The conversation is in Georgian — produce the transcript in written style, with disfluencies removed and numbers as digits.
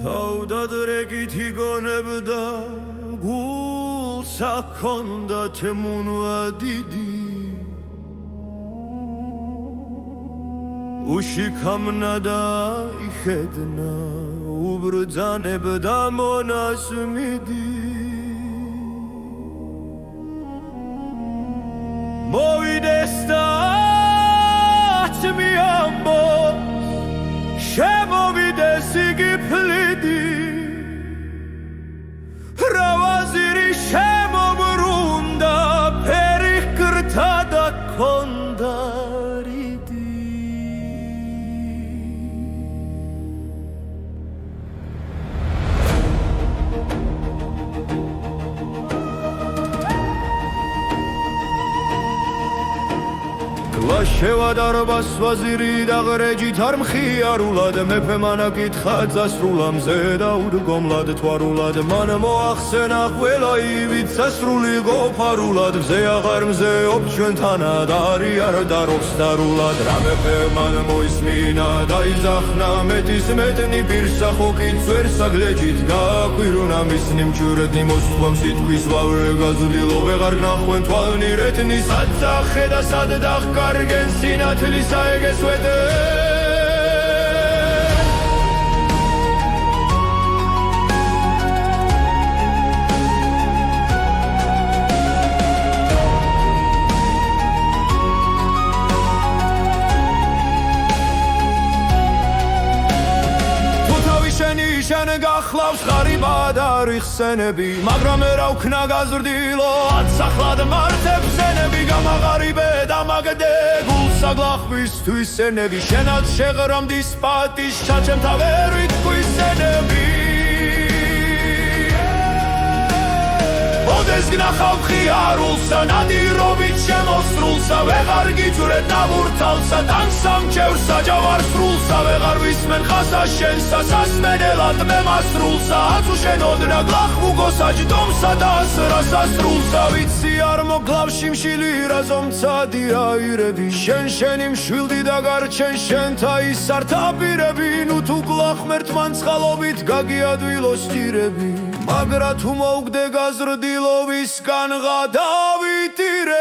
თავდადრეკითი გონებდა გულს აქონდა თემუნვა დიდი უშიქამნა და იხედნა უბრძანებდა მონას მიდი მოვიდეს და მიამბოს შემოვიდეს იგი ფლიდი რა ვაზირი შემობრუნდა ფერი ჰქრთა და ჰქონდა რიდი ლაშევა დარბას ვაზირი და ღრეჯით არ მხიარულად მეფე მან აკითხა წასრულა მზე და უდგომლად თვარულად მან მოახსენა ყველა ივით სასრული გოფარულად მზე აღარ მზეობ ჩვენთანად არი არ დარობს დარულად რა მეფე მან მოისმინა და იძახნა მეტის მეტნი პირსახოკით ძვერსაგლეჯით გააკვირუნა მისნი მჭვრეტნი მოსვლამ სიტყვის ვავრე გაზრდილო ვეღარ ნახვენ თვალნირეთნი საწახე და სად დახკარ Again, sinatli saige swete შენ გახლავს ღარიბად არ იხსენები მაგრამ რა ვქნა გაზრდილო აცახლად მართებს ზენები გამაღარიბე და მაგდე გულსაგლახვის თვისენები შენად შეღრამდის პატის ჩაჩემთა ვერ ვიტყვის ზენები ოდეს გნახავ ხიარულსა ნადირობით შემოსრულსა ვეღარ გიძვრეთ ნაბურთალსა ტანსამჩევრსა ჯავარსრულსა ვეღარ ვისმენ ხასა შენსა სასმენელად მემასრულსა აცუშენოდნა გლახმუგოსა ჯდომსა და ასრა სასრულსა ვიცი არ მოგლავ შიმშილი რაზომცადი აირები შენი მშვილდი და გარჩენ შენთა ისართა პირები ნუ თუ გლახმერთ მანცხალობით გაგიადვილოს ტირები მაგრა თუ მოვგდე გაზრდილოვისგან ღადავიტირები